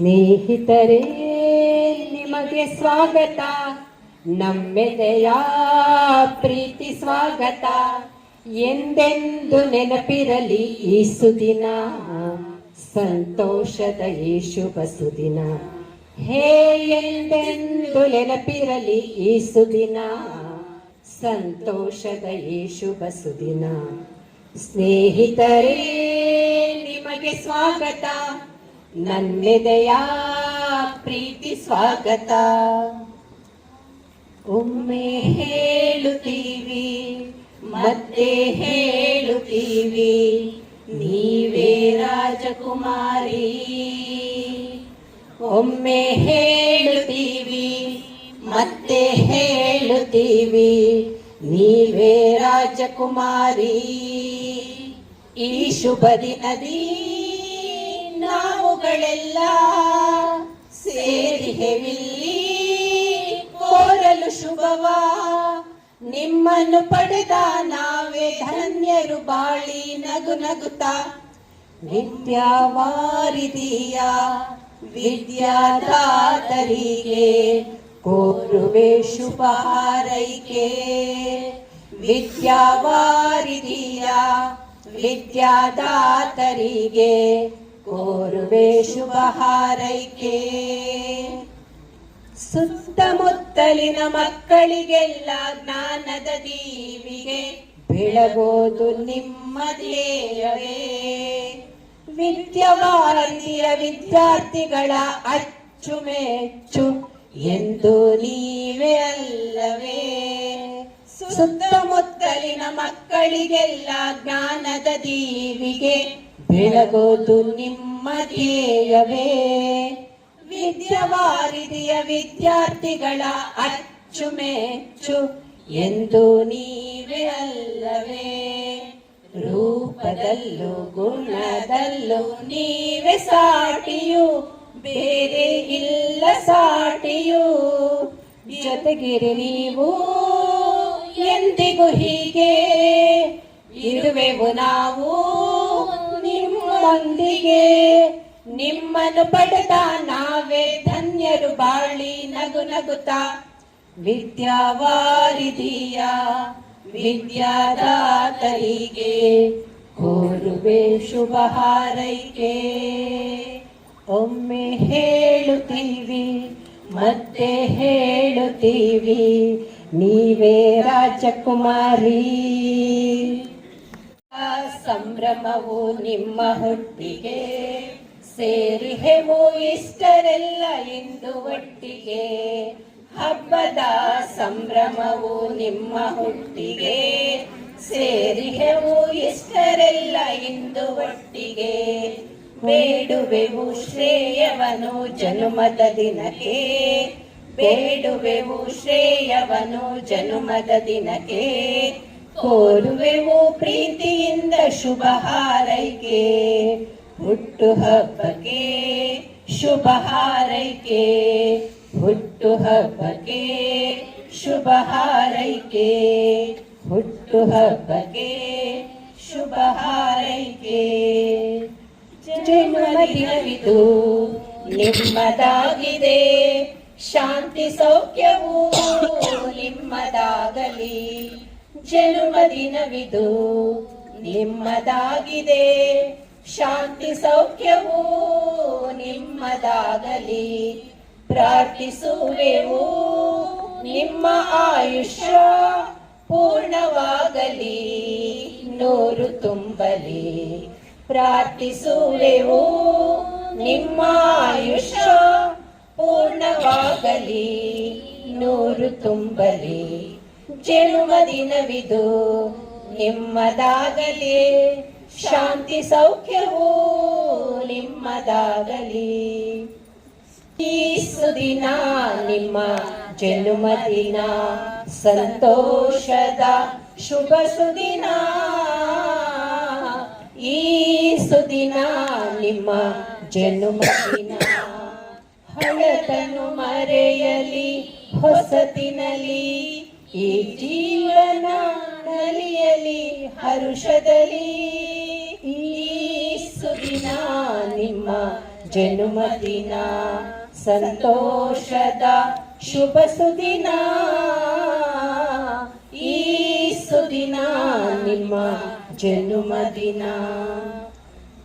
ಸ್ನೇಹಿತರೇ, ನಿಮಗೆ ಸ್ವಾಗತ, ನಮ್ಮೆದೆಯ ಪ್ರೀತಿ ಸ್ವಾಗತ. ಎಂದೆಂದು ನೆನಪಿರಲಿ ಈ ಸುದಿನ, ಸಂತೋಷದ ಈ ಶುಭ ಸುದಿನ. ಹೇ ಎಂದೆಂದು ನೆನಪಿರಲಿ ಈ ಸುದಿನ, ಸಂತೋಷದ ಈ ಶುಭ ಸುದಿನ. ಸ್ನೇಹಿತರೇ, ನಿಮಗೆ ಸ್ವಾಗತ, ನನ್ನೆದೆಯ ಪ್ರೀತಿ ಸ್ವಾಗತ. ಒಮ್ಮೆ ಹೇಳುತ್ತೀವಿ, ಮತ್ತೆ ಹೇಳುತ್ತೀವಿ, ನೀವೇ ರಾಜಕುಮಾರಿ. ಒಮ್ಮೆ ಹೇಳುತ್ತೀವಿ, ಮತ್ತೆ ಹೇಳುತ್ತೀವಿ, ನೀವೇ ರಾಜಕುಮಾರಿ. ಈ ಶುಭ ದಿನದಿ ನಾವುಗಳೆಲ್ಲ ಸೇರಿಹೆವಿಲ್ಲಿ ಕೋರಲು ಶುಭವ. ನಿಮ್ಮನ್ನು ಪಡೆದ ನಾವೇ ಧನ್ಯರು ಬಾಳಿ ನಗು ನಗುತ್ತಾ. ವಿದ್ಯಾವಾರಿಧಿಯ ವಿದ್ಯಾದಾತರಿಗೆ ಕೋರುವೆ ಶುಭ ಹಾರೈಕೆ. ವಿದ್ಯಾವಾರಿಧಿಯ ವಿದ್ಯಾದಾತರಿಗೆ ಕೋರುವೆ ಶುಭ ಹಾರೈಕೆ. ಸುತ್ತಮುತ್ತಲಿನ ಮಕ್ಕಳಿಗೆಲ್ಲ ಜ್ಞಾನದ ದೀವಿಗೆ ಬೆಳಗೋದು ನಿಮ್ಮ ಧ್ಯೇಯವೇ. ವಿದ್ಯಾವಾರಿಧಿಯ ವಿದ್ಯಾರ್ಥಿಗಳ ಅಚ್ಚುಮೆಚ್ಚು ಎಂದು ನೀವೇ ಅಲ್ಲವೇ. ಸುತ್ತಮುತ್ತಲಿನ ಮಕ್ಕಳಿಗೆಲ್ಲ ಜ್ಞಾನದ ದೀವಿಗೆ ಬೆಳಗೋದು ನಿಮ್ಮ ಧ್ಯೇಯವೇ. ವಿದ್ಯಾವಾರಿಧಿಯ ವಿದ್ಯಾರ್ಥಿಗಳ ಅಚ್ಚುಮೆಚ್ಚು ಎಂದು ನೀವೇ ಅಲ್ಲವೇ. ರೂಪದಲ್ಲೂ ಗುಣದಲ್ಲೂ ನೀವೇ ಸಾಟಿಯು, ಬೇರೆ ಇಲ್ಲ ಸಾಟಿಯು. ಜೊತೆಗಿರಿ ನೀವು ಎಂದಿಗೂ ಹೀಗೆ, ಇರುವೆವು ನಾವು ನಿಮ್ಮೊಂದಿಗೆ. ನಿಮ್ಮನ್ನು ಪಡೆದ ನಾವೇ ಧನ್ಯರು ಬಾಳಿ ನಗು ನಗುತ್ತಾ. ವಿದ್ಯಾವಾರಿಧಿಯ ವಿದ್ಯಾದಾತರಿಗೆ ಕೋರುವೆ ಶುಭ ಹಾರೈಕೆ. ಒಮ್ಮೆ ಹೇಳುತ್ತೀವಿ, ಮತ್ತೆ ಹೇಳುತ್ತೀವಿ, ನೀವೇ ರಾಜಕುಮಾರಿ. ಸಂಭ್ರಮವು ನಿಮ್ಮ ಹುಟ್ಟಿಗೆ, ಸೇರಿಹೆವು ಇಷ್ಟರೆಲ್ಲ ಇಂದು ಒಟ್ಟಿಗೆ. ಹಬ್ಬದ ಸಂಭ್ರಮವು ನಿಮ್ಮ ಹುಟ್ಟಿಗೆ, ಸೇರಿಹೆವು ಇಷ್ಟರೆಲ್ಲ ಇಂದು ಒಟ್ಟಿಗೆ. ಬೇಡುವೆವು ಶ್ರೇಯವನು ಜನುಮದ ದಿನಕ್ಕೆ, ಬೇಡುವೆವು ಶ್ರೇಯವನು ಜನುಮದ ದಿನಕ್ಕೆ. ಕೋರುವೆವು ಪ್ರೀತಿಯಿಂದ ಶುಭ ಹಾರೈಕೆ. ಹುಟ್ಟು ಹಬ್ಬಕ್ಕೆ ಶುಭ ಹಾರೈಕೆ, ಹುಟ್ಟು ಹಬ್ಬಕ್ಕೆ ಶುಭ ಹಾರೈಕೆ, ಹುಟ್ಟು ಹಬ್ಬಕ್ಕೆ ಶುಭ ಹಾರೈಕೆ. ಜನ್ಮದಿನವಿದು ನಿಮ್ಮದಾಗಿದೆ, ಶಾಂತಿ ಸೌಖ್ಯವು ನಿಮ್ಮದಾಗಲಿ. ಜನ್ಮದಿನವಿದು ನಿಮ್ಮದಾಗಿದೆ, ಶಾಂತಿ ಸೌಖ್ಯವು ನಿಮ್ಮದಾಗಲಿ. ಪ್ರಾರ್ಥಿಸುವೆವು ನಿಮ್ಮ ಆಯುಷ್ಯ ಪೂರ್ಣವಾಗಲಿ, ನೂರು ತುಂಬಲಿ. ಪ್ರಾರ್ಥಿಸುವೆವು ನಿಮ್ಮ ಆಯುಷ್ಯ ಪೂರ್ಣವಾಗಲಿ, ನೂರು ತುಂಬಲಿ. ಜನ್ಮದಿನವಿದು ನಿಮ್ಮದಾಗಲಿ, ಶಾಂತಿ ಸೌಖ್ಯವು ನಿಮ್ಮದಾಗಲಿ. ಈ ಸುದಿನ ನಿಮ್ಮ ಜನ್ಮದಿನ, ಸಂತೋಷದ ಶುಭ ಸುದಿನ. ಈ ಸುದಿನ ನಿಮ್ಮ ಜನ್ಮದಿನ. ಹಳತನ್ನು ಮರೆಯಲಿ ಹೊಸತಿನಲಿ, ಈ ಜೀವನ ನಲಿಯಲಿ ಹರುಷದಲ್ಲಿ. ಈ ಸುದಿನ ನಿಮ್ಮ ಜನುಮದಿನ ಸಂತೋಷದ ಶುಭ ಸುದಿನ. ಈ ಸುದಿನ ನಿಮ್ಮ ಜನುಮದಿನ.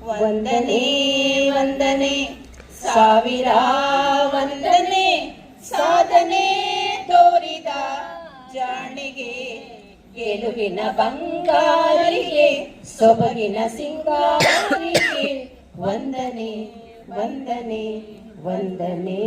ವಂದನೆ ವಂದನೆ ಸಾವಿರ ವಂದನೆ, ಸಾಧನೆ ತೋರಿದ ಜಾಣಿಗೆ, ಗೆಲುವಿನ ಬಂಗಾರಿಗೆ ಸೊಬಗಿನ ಸಿಂಗಾರಿಗೆ. ವಂದನೆ ವಂದನೆ ವಂದನೆ.